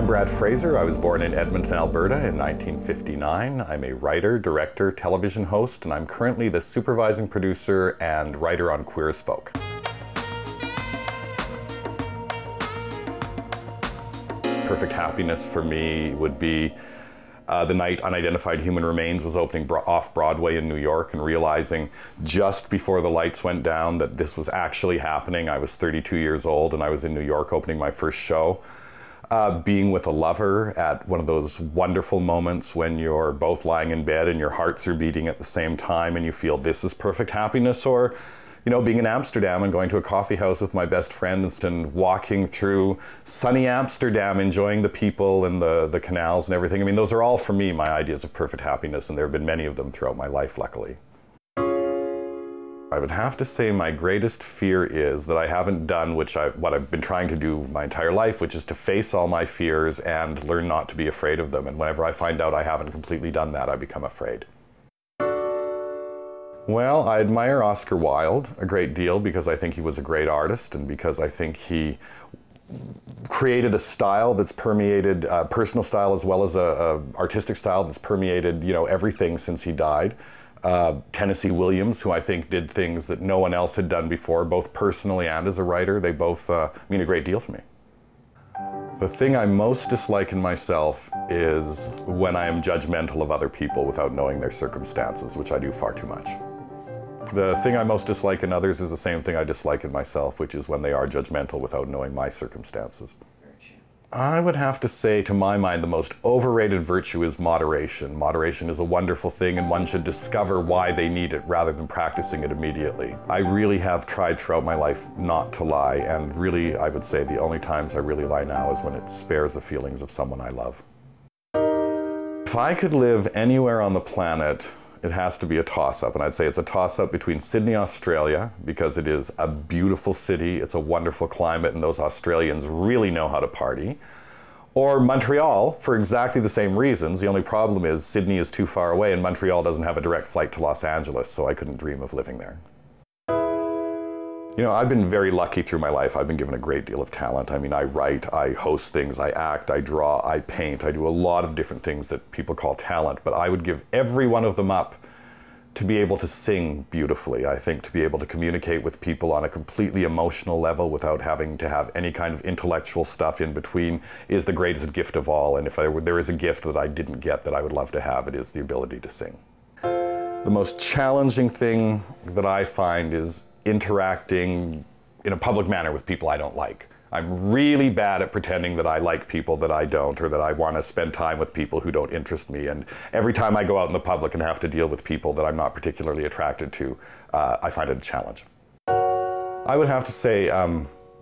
I'm Brad Fraser. I was born in Edmonton, Alberta in 1959. I'm a writer, director, television host, and I'm currently the supervising producer and writer on Queer as Folk. Perfect happiness for me would be the night Unidentified Human Remains was opening off-Broadway in New York, and realizing just before the lights went down that this was actually happening. I was 32 years old and I was in New York opening my first show. Being with a lover at one of those wonderful moments when you're both lying in bed and your hearts are beating at the same time and you feel this is perfect happiness. Or, you know, being in Amsterdam and going to a coffee house with my best friends and walking through sunny Amsterdam, enjoying the people and the canals and everything. I mean, those are all for me my ideas of perfect happiness, and there have been many of them throughout my life, luckily. I would have to say my greatest fear is that I haven't done what I've been trying to do my entire life, which is to face all my fears and learn not to be afraid of them. And whenever I find out I haven't completely done that, I become afraid. Well, I admire Oscar Wilde a great deal because I think he was a great artist, and because I think he created a style that's permeated, personal style as well as a artistic style that's permeated, you know, everything since he died. Tennessee Williams, who I think did things that no one else had done before, both personally and as a writer. They both mean a great deal to me. The thing I most dislike in myself is when I am judgmental of other people without knowing their circumstances, which I do far too much. The thing I most dislike in others is the same thing I dislike in myself, which is when they are judgmental without knowing my circumstances. I would have to say, to my mind, the most overrated virtue is moderation. Moderation is a wonderful thing, and one should discover why they need it rather than practicing it immediately. I really have tried throughout my life not to lie, and really, I would say the only times I really lie now is when it spares the feelings of someone I love. If I could live anywhere on the planet, it has to be a toss-up, and I'd say it's a toss-up between Sydney, Australia, because it is a beautiful city, it's a wonderful climate, and those Australians really know how to party, or Montreal, for exactly the same reasons. The only problem is Sydney is too far away and Montreal doesn't have a direct flight to Los Angeles, so I couldn't dream of living there. You know, I've been very lucky through my life. I've been given a great deal of talent. I mean, I write, I host things, I act, I draw, I paint. I do a lot of different things that people call talent, but I would give every one of them up to be able to sing beautifully. I think to be able to communicate with people on a completely emotional level without having to have any kind of intellectual stuff in between is the greatest gift of all. And if there is a gift that I didn't get that I would love to have, it is the ability to sing. The most challenging thing that I find is interacting in a public manner with people I don't like. I'm really bad at pretending that I like people that I don't, or that I want to spend time with people who don't interest me. And every time I go out in the public and have to deal with people that I'm not particularly attracted to, I find it a challenge. I would have to say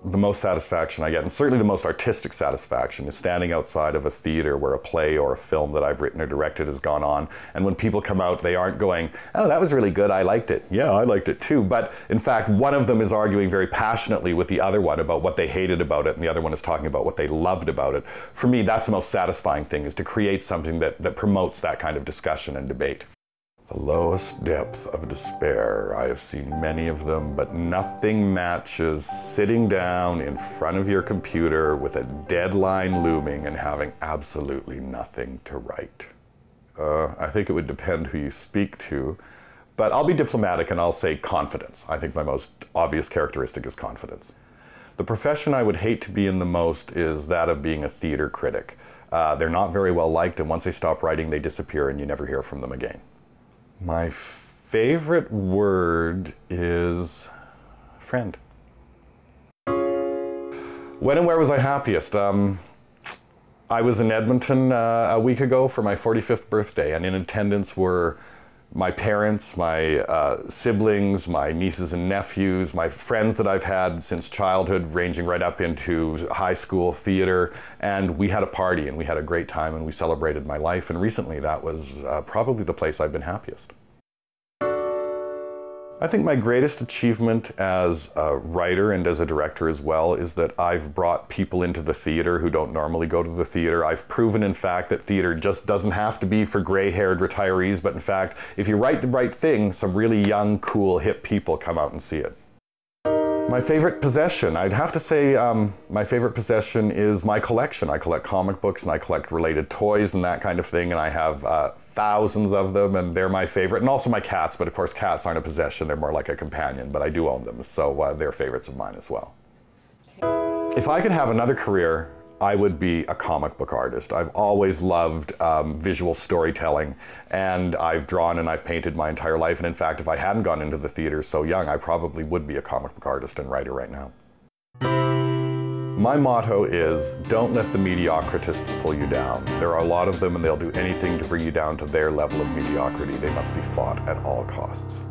the most satisfaction I get, and certainly the most artistic satisfaction, is standing outside of a theater where a play or a film that I've written or directed has gone on, and when people come out, they aren't going, "Oh, that was really good, I liked it." "Yeah, I liked it too." But in fact, one of them is arguing very passionately with the other one about what they hated about it, and the other one is talking about what they loved about it. For me, that's the most satisfying thing, is to create something that promotes that kind of discussion and debate. The lowest depth of despair. I have seen many of them, but nothing matches sitting down in front of your computer with a deadline looming and having absolutely nothing to write. I think it would depend who you speak to, but I'll be diplomatic and I'll say confidence. I think my most obvious characteristic is confidence. The profession I would hate to be in the most is that of being a theater critic. They're not very well liked, and once they stop writing, they disappear and you never hear from them again. My favorite word is friend. When and where was I happiest? I was in Edmonton a week ago for my 45th birthday, and in attendance were my parents, my siblings, my nieces and nephews, my friends that I've had since childhood, ranging right up into high school theater, and we had a party and we had a great time and we celebrated my life, and recently that was probably the place I've been happiest. I think my greatest achievement as a writer and as a director as well is that I've brought people into the theater who don't normally go to the theater. I've proven, in fact, that theater just doesn't have to be for gray-haired retirees, but in fact, if you write the right thing, some really young, cool, hip people come out and see it. My favorite possession, I'd have to say my favorite possession is my collection. I collect comic books and I collect related toys and that kind of thing, and I have thousands of them, and they're my favorite. And also my cats, but of course cats aren't a possession, they're more like a companion, but I do own them, so they're favorites of mine as well. If I could have another career, I would be a comic book artist. I've always loved visual storytelling, and I've drawn and I've painted my entire life. And in fact, if I hadn't gone into the theater so young, I probably would be a comic book artist and writer right now. My motto is, don't let the mediocritists pull you down. There are a lot of them, and they'll do anything to bring you down to their level of mediocrity. They must be fought at all costs.